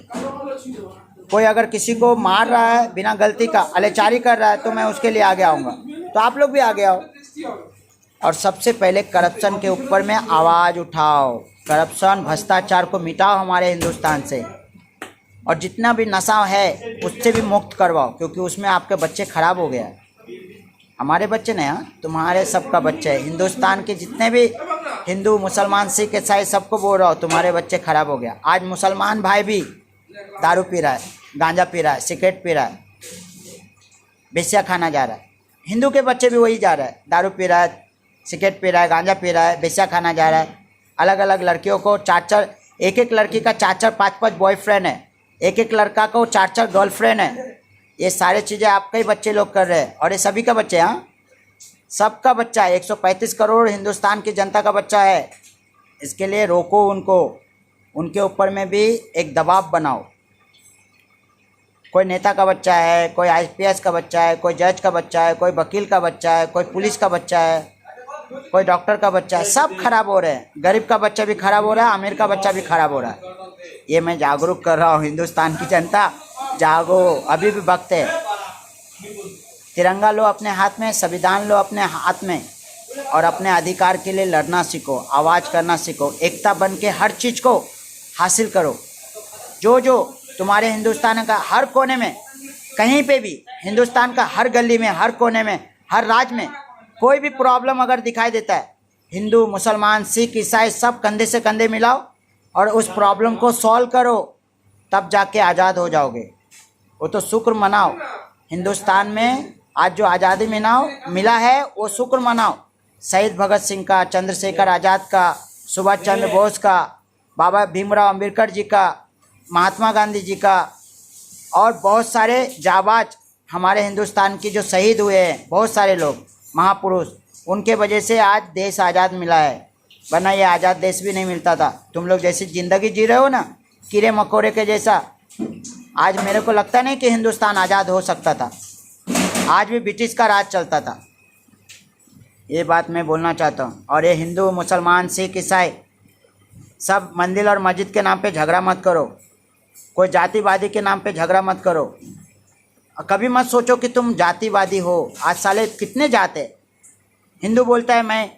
कोई अगर किसी को मार रहा है बिना गलती का, अत्याचारी कर रहा है तो मैं उसके लिए आगे आऊँगा। तो आप लोग भी आगे आओ और सबसे पहले करप्शन के ऊपर में आवाज़ उठाओ। करप्शन, भ्रष्टाचार को मिटाओ हमारे हिंदुस्तान से, और जितना भी नशा है उससे भी मुक्त करवाओ, क्योंकि उसमें आपके बच्चे खराब हो गया है। हमारे बच्चे नहीं, हाँ तुम्हारे सबका बच्चे है। हिंदुस्तान के जितने भी हिंदू, मुसलमान, सिख, ईसाई सबको बोल रहा हो तुम्हारे बच्चे खराब हो गया। आज मुसलमान भाई भी दारू पी रहा है, गांजा पी रहा है, सिगरेट पी रहा है, बेस्या खाना जा रहा है। हिंदू के बच्चे भी वही जा रहा है, दारू पी रहा है, सिगरेट पी रहा है, गांजा पी रहा है, बेस्या खाना जा रहा है। अलग अलग लड़कियों को एक एक लड़की का 4-4, 5-5 बॉयफ्रेंड है, एक एक लड़का को 4-4 गर्लफ्रेंड है। ये सारी चीज़ें आपके ही बच्चे लोग कर रहे हैं और ये सभी का बच्चे, हाँ सबका बच्चा है। 135 करोड़ हिंदुस्तान की जनता का बच्चा है। इसके लिए रोको उनको, उनके ऊपर में भी एक दबाव बनाओ। कोई नेता का बच्चा है, कोई आईपीएस का बच्चा है, कोई जज का बच्चा है, कोई वकील का बच्चा है, कोई पुलिस का बच्चा है, कोई डॉक्टर का बच्चा है, सब खराब हो रहे हैं। गरीब का बच्चा भी खराब हो रहा है, अमीर का बच्चा भी खराब हो रहा है। ये मैं जागरूक कर रहा हूँ हिंदुस्तान की जनता, जागो, अभी भी वक्त है। तिरंगा लो अपने हाथ में, संविधान लो अपने हाथ में और अपने अधिकार के लिए लड़ना सीखो, आवाज़ करना सीखो। एकता बन के हर चीज़ को हासिल करो। जो तुम्हारे हिंदुस्तान का हर कोने में, कहीं पे भी, हिंदुस्तान का हर गली में, हर कोने में, हर राज्य में कोई भी प्रॉब्लम अगर दिखाई देता है, हिंदू, मुसलमान, सिख, ईसाई सब कंधे से कंधे मिलाओ और उस प्रॉब्लम को सॉल्व करो, तब जाके आज़ाद हो जाओगे। वो तो शुक्र मनाओ, हिंदुस्तान में आज जो आज़ादी मिला है वो शुक्र मनाओ। शहीद भगत सिंह का, चंद्रशेखर आज़ाद का, सुभाष चंद्र बोस का, बाबा भीमराव अम्बेडकर जी का, महात्मा गांधी जी का और बहुत सारे जाबाज हमारे हिंदुस्तान की जो शहीद हुए हैं, बहुत सारे लोग महापुरुष, उनके वजह से आज देश आज़ाद मिला है, वरना ये आज़ाद देश भी नहीं मिलता था। तुम लोग जैसी ज़िंदगी जी रहे हो ना, कीड़े मकोड़े के जैसा, आज मेरे को लगता नहीं कि हिंदुस्तान आज़ाद हो सकता था। आज भी ब्रिटिश का राज चलता था। ये बात मैं बोलना चाहता हूँ। और ये हिंदू, मुसलमान, सिख, ईसाई सब मंदिर और मस्जिद के नाम पे झगड़ा मत करो, कोई जातिवादी के नाम पे झगड़ा मत करो। कभी मत सोचो कि तुम जातिवादी हो। आज साले कितने जात है। हिंदू बोलता है मैं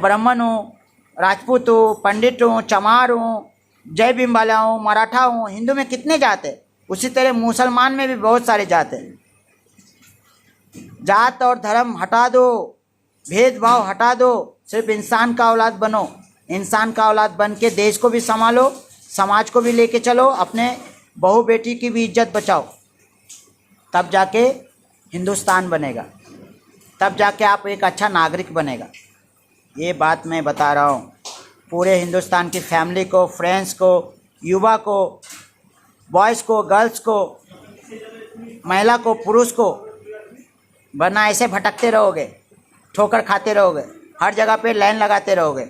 ब्राह्मण हूँ, राजपूत हूँ, पंडित हूँ, चमार हूँ, जय भीम वाला हूँ, मराठा हूँ। हिंदू में कितने जात है, उसी तरह मुसलमान में भी बहुत सारे जात है। जात और धर्म हटा दो, भेदभाव हटा दो, सिर्फ इंसान का औलाद बनो। इंसान का औलाद बन के देश को भी संभालो, समाज को भी लेके चलो, अपने बहू बेटी की भी इज्जत बचाओ। तब जाके हिंदुस्तान बनेगा, तब जाके आप एक अच्छा नागरिक बनेगा। ये बात मैं बता रहा हूँ पूरे हिंदुस्तान की फैमिली को, फ्रेंड्स को, युवा को, बॉयज़ को, गर्ल्स को, महिला को, पुरुष को। वरना ऐसे भटकते रहोगे, ठोकर खाते रहोगे, हर जगह पे लाइन लगाते रहोगे।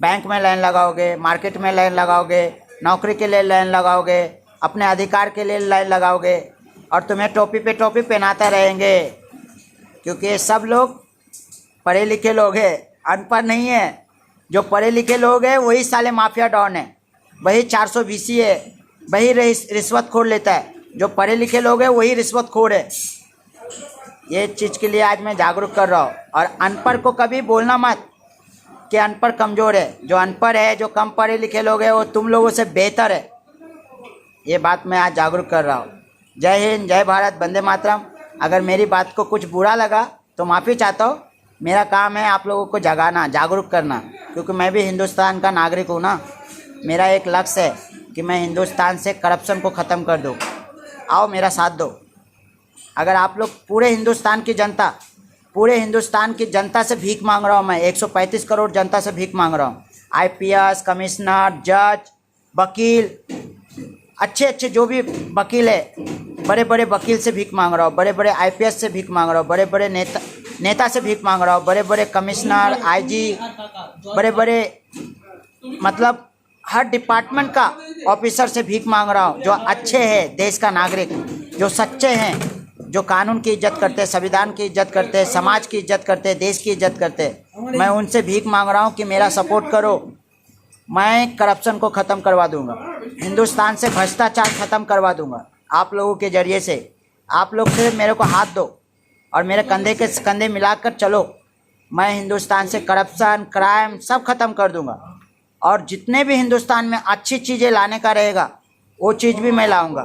बैंक में लाइन लगाओगे, मार्केट में लाइन लगाओगे, नौकरी के लिए लाइन लगाओगे, अपने अधिकार के लिए लाइन लगाओगे, और तुम्हें टोपी पे टोपी पहनाते रहेंगे। क्योंकि ये सब लोग पढ़े लिखे लोग हैं, अनपढ़ नहीं है। जो पढ़े लिखे लोग हैं वही साले माफिया डॉन है, वही 420 है, वही रिश्वत खोर लेता है। जो पढ़े लिखे लोग हैं वही रिश्वत खोर है। ये चीज़ के लिए आज मैं जागरूक कर रहा हूँ। और अनपढ़ को कभी बोलना मत कि अनपढ़ कमज़ोर है। जो अनपढ़ है, जो कम पढ़े लिखे लोग हैं, वो तुम लोगों से बेहतर है। ये बात मैं आज जागरूक कर रहा हूँ। जय हिंद, जय भारत, वंदे मातरम। अगर मेरी बात को कुछ बुरा लगा तो माफ़ी चाहता हूँ। मेरा काम है आप लोगों को जगाना, जागरूक करना, क्योंकि मैं भी हिंदुस्तान का नागरिक हूँ ना। मेरा एक लक्ष्य है कि मैं हिंदुस्तान से करप्शन को ख़त्म कर दूँ। आओ मेरा साथ दो। अगर आप लोग पूरे हिंदुस्तान की जनता से भीख मांग रहा हूँ मैं, 135 करोड़ जनता से भीख मांग रहा हूँ। IPS, कमिश्नर, जज, वकील, अच्छे जो भी वकील है, बड़े बड़े वकील से भीख मांग रहा हूँ, बड़े बड़े IPS से भीख मांग रहा हूँ, बड़े बड़े नेता से भीख मांग रहा हूँ, बड़े बड़े कमिश्नर, IG, बड़े बड़े मतलब हर डिपार्टमेंट का ऑफिसर से भीख मांग रहा हूँ। जो अच्छे हैं, देश का नागरिक, जो सच्चे हैं, जो कानून की इज्जत करते हैं, संविधान की इज्जत करते हैं, समाज की इज्जत करते हैं, देश की इज्जत करते हैं, मैं उनसे भीख मांग रहा हूँ कि मेरा सपोर्ट करो। मैं करप्शन को ख़त्म करवा दूंगा, हिंदुस्तान से भ्रष्टाचार ख़त्म करवा दूंगा आप लोगों के ज़रिए से। आप लोग सिर्फ मेरे को हाथ दो और मेरे कंधे के कंधे मिलाकर चलो। मैं हिंदुस्तान से करप्शन, क्राइम सब ख़त्म कर दूंगा। और जितने भी हिंदुस्तान में अच्छी चीज़ें लाने का रहेगा वो चीज़ भी मैं लाऊंगा।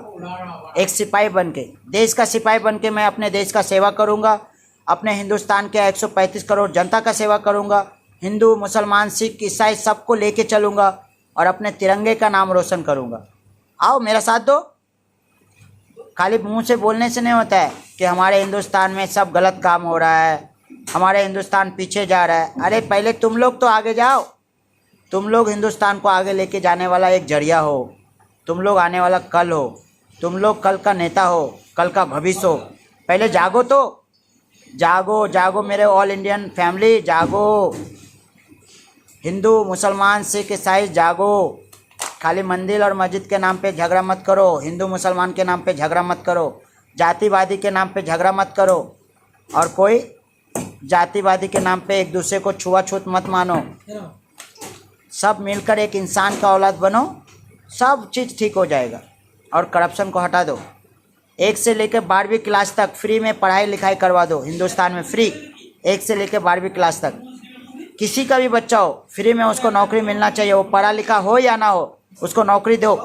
एक सिपाही बन के, देश का सिपाही बन के मैं अपने देश का सेवा करूंगा, अपने हिंदुस्तान के 135 करोड़ जनता का सेवा करूंगा। हिंदू, मुसलमान, सिख, ईसाई सबको लेके चलूंगा और अपने तिरंगे का नाम रोशन करूंगा। आओ मेरा साथ दो। खाली मुंह से बोलने से नहीं होता है कि हमारे हिंदुस्तान में सब गलत काम हो रहा है, हमारे हिंदुस्तान पीछे जा रहा है। अरे पहले तुम लोग तो आगे जाओ। तुम लोग हिंदुस्तान को आगे लेके जाने वाला एक जरिया हो। तुम लोग आने वाला कल हो। तुम लोग कल का नेता हो, कल का भविष्य हो। पहले जागो तो, जागो जागो मेरे ऑल इंडियन फैमिली, जागो। हिंदू, मुसलमान, सिख, ईसाई, जागो। खाली मंदिर और मस्जिद के नाम पे झगड़ा मत करो, हिंदू मुसलमान के नाम पे झगड़ा मत करो, जातिवादी के नाम पे झगड़ा मत करो, और कोई जातिवादी के नाम पे एक दूसरे को छुआछूत मत मानो। सब मिलकर एक इंसान का औलाद बनो, सब चीज़ ठीक हो जाएगा। और करप्शन को हटा दो। 1 से लेकर 12वीं क्लास तक फ्री में पढ़ाई लिखाई करवा दो हिंदुस्तान में, फ्री। 1 से लेकर 12वीं क्लास तक किसी का भी बच्चा हो, फ्री में उसको नौकरी मिलना चाहिए। वो पढ़ा लिखा हो या ना हो, उसको नौकरी दो।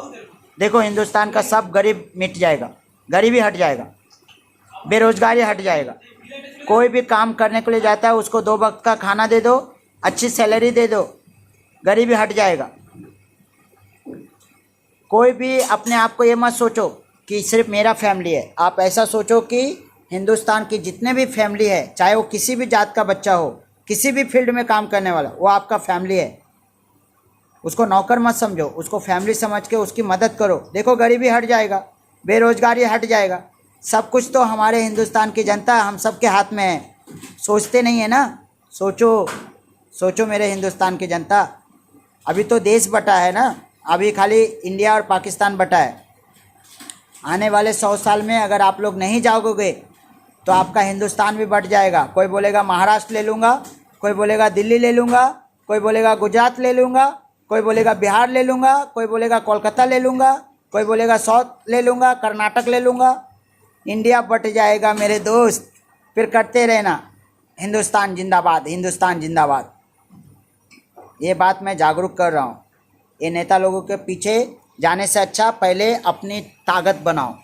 देखो हिंदुस्तान का सब गरीब मिट जाएगा, गरीबी हट जाएगा, बेरोजगारी हट जाएगा। कोई भी काम करने के लिए जाता है उसको 2 वक्त का खाना दे दो, अच्छी सैलरी दे दो, गरीबी हट जाएगा। कोई भी अपने आप को ये मत सोचो कि सिर्फ मेरा फैमिली है। आप ऐसा सोचो कि हिंदुस्तान की जितने भी फैमिली है, चाहे वो किसी भी जात का बच्चा हो, किसी भी फील्ड में काम करने वाला, वो आपका फैमिली है। उसको नौकर मत समझो, उसको फैमिली समझ के उसकी मदद करो। देखो गरीबी हट जाएगा, बेरोजगारी हट जाएगा। सब कुछ तो हमारे हिंदुस्तान की जनता, हम सब के हाथ में है। सोचते नहीं है ना, सोचो सोचो मेरे हिंदुस्तान की जनता। अभी तो देश बटा है ना, अभी खाली इंडिया और पाकिस्तान बटा है। आने वाले 100 साल में अगर आप लोग नहीं जाओगे तो आपका हिंदुस्तान भी बट जाएगा। कोई बोलेगा महाराष्ट्र ले लूँगा, कोई बोलेगा दिल्ली ले लूँगा, कोई बोलेगा गुजरात ले लूँगा, कोई बोलेगा बिहार ले लूँगा, कोई बोलेगा कोलकाता ले लूँगा, कोई बोलेगा साउथ ले लूँगा, कर्नाटक ले लूँगा। इंडिया बट जाएगा मेरे दोस्त, फिर करते रहना हिंदुस्तान जिंदाबाद, हिंदुस्तान जिंदाबाद। ये बात मैं जागरूक कर रहा हूँ। ये नेता लोगों के पीछे जाने से अच्छा पहले अपनी ताकत बनाओ,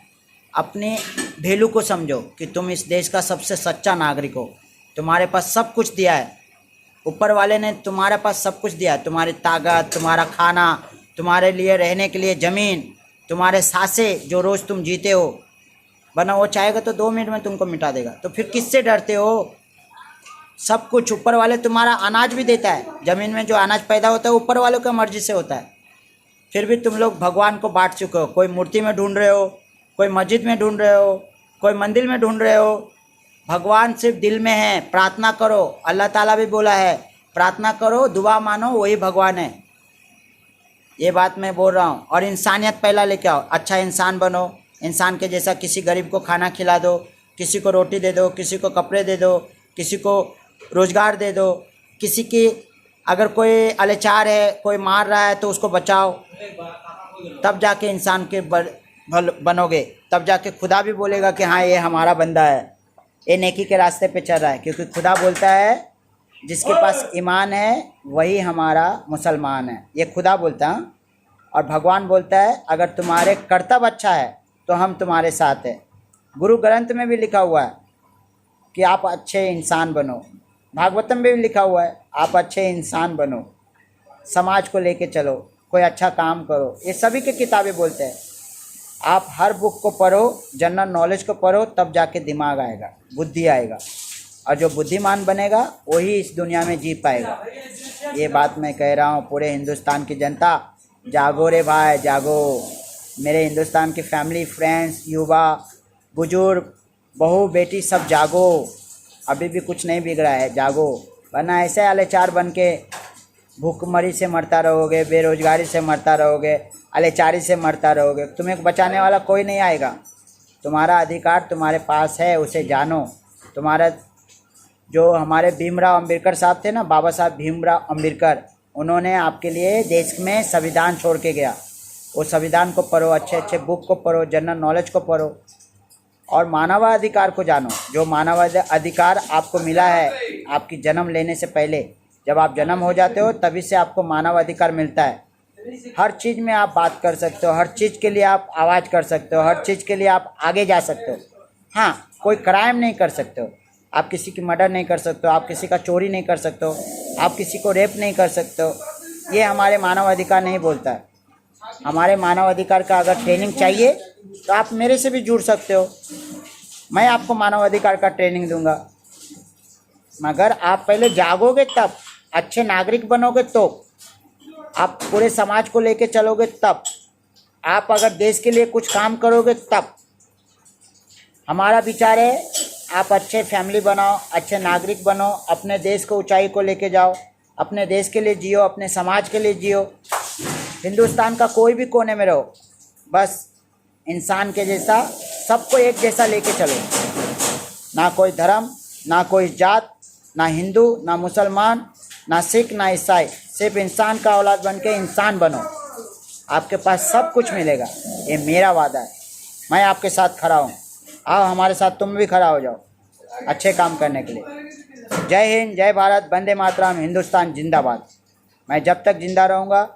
अपनी वैल्यू को समझो कि तुम इस देश का सबसे सच्चा नागरिक हो। तुम्हारे पास सब कुछ दिया है, ऊपर वाले ने तुम्हारे पास सब कुछ दिया है, तुम्हारी ताकत, तुम्हारा खाना, तुम्हारे लिए रहने के लिए ज़मीन, तुम्हारे सांसें जो रोज़ तुम जीते हो। वरना वो चाहेगा तो 2 मिनट में तुमको मिटा देगा। तो फिर किससे डरते हो? सब कुछ ऊपर वाले, तुम्हारा अनाज भी देता है। ज़मीन में जो अनाज पैदा होता है ऊपर वालों की मर्जी से होता है। फिर भी तुम लोग भगवान को बांट चुके हो। कोई मूर्ति में ढूंढ रहे हो, कोई मस्जिद में ढूंढ रहे हो, कोई मंदिर में ढूंढ रहे हो। भगवान सिर्फ दिल में है। प्रार्थना करो, अल्लाह ताला भी बोला है प्रार्थना करो, दुआ मानो, वही भगवान है। ये बात मैं बोल रहा हूँ। और इंसानियत पहला लेके आओ, अच्छा इंसान बनो। इंसान के जैसा किसी गरीब को खाना खिला दो, किसी को रोटी दे दो, किसी को कपड़े दे दो, किसी को रोज़गार दे दो। किसी की अगर कोई अत्याचार है, कोई मार रहा है तो उसको बचाओ। तब जाके इंसान के बनोगे, तब जाके खुदा भी बोलेगा कि हाँ ये हमारा बंदा है, ये नेकी के रास्ते पे चल रहा है। क्योंकि खुदा बोलता है जिसके पास ईमान है वही हमारा मुसलमान है। ये खुदा बोलता है। और भगवान बोलता है अगर तुम्हारे कर्तव्य अच्छा है तो हम तुम्हारे साथ हैं। गुरु ग्रंथ में भी लिखा हुआ है कि आप अच्छे इंसान बनो। भागवतम में भी लिखा हुआ है आप अच्छे इंसान बनो, समाज को लेके चलो, कोई अच्छा काम करो। ये सभी की किताबें बोलते हैं। आप हर बुक को पढ़ो, जनरल नॉलेज को पढ़ो, तब जाके दिमाग आएगा, बुद्धि आएगा। और जो बुद्धिमान बनेगा वही इस दुनिया में जी पाएगा। ये बात मैं कह रहा हूँ पूरे हिंदुस्तान की जनता, जागो रे भाई जागो। मेरे हिंदुस्तान की फैमिली, फ्रेंड्स, युवा, बुजुर्ग, बहू, बेटी सब जागो। अभी भी कुछ नहीं बिगड़ा है, जागो। वरना ऐसे अत्याचार बन के भूखमरी से मरता रहोगे, बेरोजगारी से मरता रहोगे, अत्याचारी से मरता रहोगे। तुम्हें बचाने वाला कोई नहीं आएगा। तुम्हारा अधिकार तुम्हारे पास है, उसे जानो। तुम्हारा जो हमारे भीमराव अम्बेडकर साहब थे ना, बाबा साहब भीमराव अम्बेडकर, उन्होंने आपके लिए देश में संविधान छोड़ के गया। वो संविधान को पढ़ो, अच्छे अच्छे बुक को पढ़ो, जनरल नॉलेज को पढ़ो और मानवाधिकार को जानो। जो मानवाधिकार आपको मिला है आपकी जन्म लेने से पहले, जब आप जन्म हो जाते हो तभी से आपको मानवाधिकार मिलता है। हर चीज़ में आप बात कर सकते हो, हर चीज़ के लिए आप आवाज़ कर सकते हो, हर चीज़ के लिए आप आगे जा सकते हो। हाँ, कोई क्राइम नहीं कर सकते हो, आप किसी की मर्डर नहीं कर सकते हो, आप किसी का चोरी नहीं कर सकते हो, आप किसी को रेप नहीं कर सकते हो। ये हमारे मानवाधिकार नहीं बोलता है। हमारे मानवाधिकार का अगर ट्रेनिंग चाहिए तो आप मेरे से भी जुड़ सकते हो, मैं आपको मानवाधिकार का ट्रेनिंग दूंगा। मगर आप पहले जागोगे तब, अच्छे नागरिक बनोगे तो, आप पूरे समाज को लेके चलोगे तब, आप अगर देश के लिए कुछ काम करोगे तब। हमारा विचार है आप अच्छे फैमिली बनाओ, अच्छे नागरिक बनो, अपने देश को ऊंचाई को लेके जाओ, अपने देश के लिए जियो, अपने समाज के लिए जियो। हिंदुस्तान का कोई भी कोने में रहो, बस इंसान के जैसा सबको एक जैसा लेके चलो। ना कोई धर्म, ना कोई जात, ना हिंदू, ना मुसलमान, ना सिख, ना ईसाई, सिर्फ इंसान का औलाद बन के इंसान बनो। आपके पास सब कुछ मिलेगा, ये मेरा वादा है। मैं आपके साथ खड़ा हूँ, आओ हमारे साथ तुम भी खड़ा हो जाओ अच्छे काम करने के लिए। जय हिंद, जय भारत, वंदे मातरम, हिंदुस्तान जिंदाबाद। मैं जब तक जिंदा रहूँगा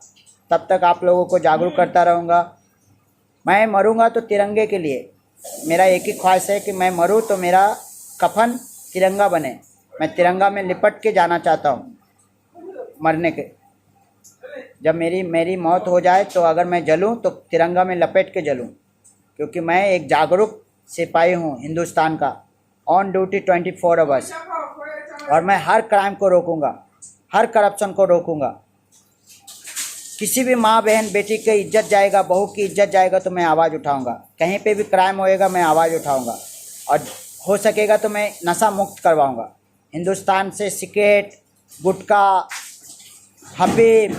तब तक आप लोगों को जागरूक करता रहूँगा। मैं मरूँगा तो तिरंगे के लिए। मेरा एक ही ख्वाहिश है कि मैं मरूँ तो मेरा कफन तिरंगा बने। मैं तिरंगा में लिपट के जाना चाहता हूँ मरने के। जब मेरी मौत हो जाए तो अगर मैं जलूँ तो तिरंगा में लपेट के जलूँ, क्योंकि मैं एक जागरूक सिपाही हूँ हिंदुस्तान का, ऑन ड्यूटी 24 आवर्स। और मैं हर क्राइम को रोकूँगा, हर करप्शन को रोकूँगा। किसी भी माँ बहन बेटी की इज्जत जाएगा, बहू की इज्जत जाएगा तो मैं आवाज़ उठाऊँगा। कहीं पे भी क्राइम होएगा मैं आवाज़ उठाऊँगा। और हो सकेगा तो मैं नशा मुक्त करवाऊँगा। हिंदुस्तान से सिगरेट, गुटखा, हबीब,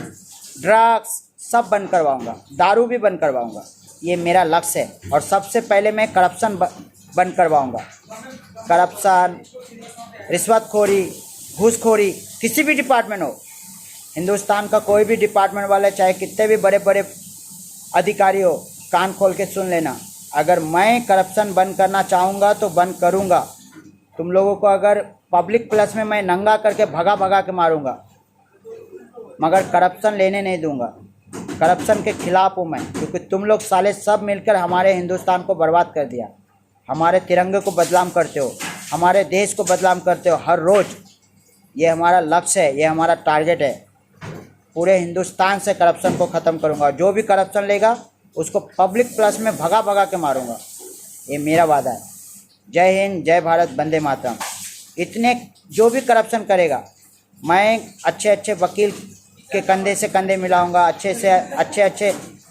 ड्रग्स सब बंद करवाऊँगा, दारू भी बंद करवाऊँगा। ये मेरा लक्ष्य है। और सबसे पहले मैं करप्शन बंद करवाऊँगा। करप्शन, रिश्वतखोरी, घूसखोरी, किसी भी डिपार्टमेंट हो, हिंदुस्तान का कोई भी डिपार्टमेंट वाला, चाहे कितने भी बड़े बड़े अधिकारी हो, कान खोल के सुन लेना। अगर मैं करप्शन बंद करना चाहूँगा तो बंद करूँगा। तुम लोगों को अगर पब्लिक प्लेस में मैं नंगा करके भगा भगा के मारूँगा, मगर करप्शन लेने नहीं दूंगा। करप्शन के खिलाफ हूँ मैं, क्योंकि तुम लोग साले सब मिलकर हमारे हिंदुस्तान को बर्बाद कर दिया। हमारे तिरंगे को बदनाम करते हो, हमारे देश को बदनाम करते हो हर रोज़। ये हमारा लक्ष्य है, ये हमारा टारगेट है। पूरे हिंदुस्तान से करप्शन को ख़त्म करूँगा। जो भी करप्शन लेगा उसको पब्लिक प्लेस में भगा भगा के मारूँगा, ये मेरा वादा है। जय हिंद, जय भारत, वंदे मातरम। इतने जो भी करप्शन करेगा, मैं अच्छे अच्छे वकील के कंधे से कंधे मिलाऊंगा, अच्छे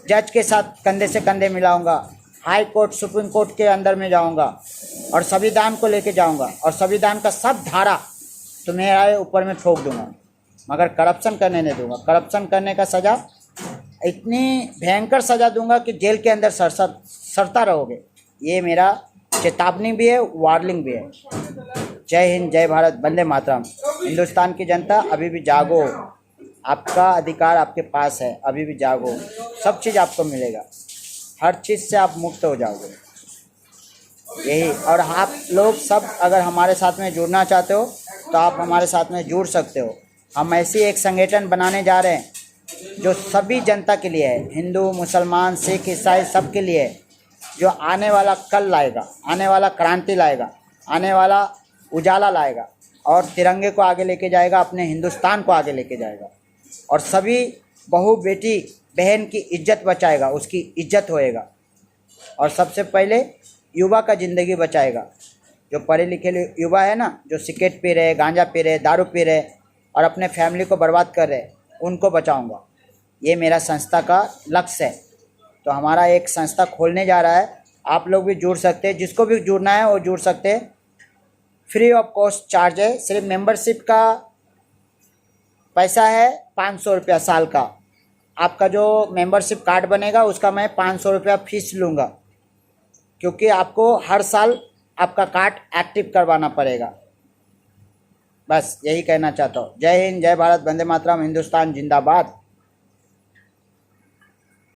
जज के साथ कंधे से कंधे मिलाऊंगा, हाई कोर्ट सुप्रीम कोर्ट के अंदर में जाऊंगा और संविधान को लेके जाऊंगा और संविधान का सब धारा तुम्हारे ऊपर में ठोक दूंगा, मगर करप्शन करने नहीं दूंगा। करप्शन करने का सज़ा इतनी भयंकर सज़ा दूंगा कि जेल के अंदर सड़ता रहोगे। ये मेरा चेतावनी भी है, वार्निंग भी है। जय हिंद, जय भारत, वंदे मातरम। हिंदुस्तान की जनता अभी भी जागो, आपका अधिकार आपके पास है, अभी भी जागो। सब चीज़ आपको मिलेगा, हर चीज़ से आप मुक्त हो जाओगे। यही, और आप लोग सब अगर हमारे साथ में जुड़ना चाहते हो तो आप हमारे साथ में जुड़ सकते हो। हम ऐसी एक संगठन बनाने जा रहे हैं जो सभी जनता के लिए है, हिंदू, मुसलमान, सिख, ईसाई, सब के लिए है। जो आने वाला कल लाएगा, आने वाला क्रांति लाएगा, आने वाला उजाला लाएगा और तिरंगे को आगे लेके जाएगा, अपने हिंदुस्तान को आगे लेके जाएगा और सभी बहू, बेटी, बहन की इज्जत बचाएगा, उसकी इज्जत होएगा। और सबसे पहले युवा का ज़िंदगी बचाएगा। जो पढ़े लिखे युवा है ना, जो सिगरेट पी रहे, गांजा पी रहे, दारू पी रहे और अपने फैमिली को बर्बाद कर रहे, उनको बचाऊंगा। ये मेरा संस्था का लक्ष्य है। तो हमारा एक संस्था खोलने जा रहा है, आप लोग भी जुड़ सकते हैं। जिसको भी जुड़ना है वो जुड़ सकते हैं, फ्री ऑफ कॉस्ट चार्ज है। सिर्फ मेंबरशिप का पैसा है 500 रुपया साल का। आपका जो मेंबरशिप कार्ड बनेगा उसका मैं 500 रुपया फीस लूँगा, क्योंकि आपको हर साल आपका कार्ड एक्टिव करवाना पड़ेगा। बस यही कहना चाहता हूँ। जय हिंद, जय भारत, वंदे मातरम। हिंदुस्तान जिंदाबाद।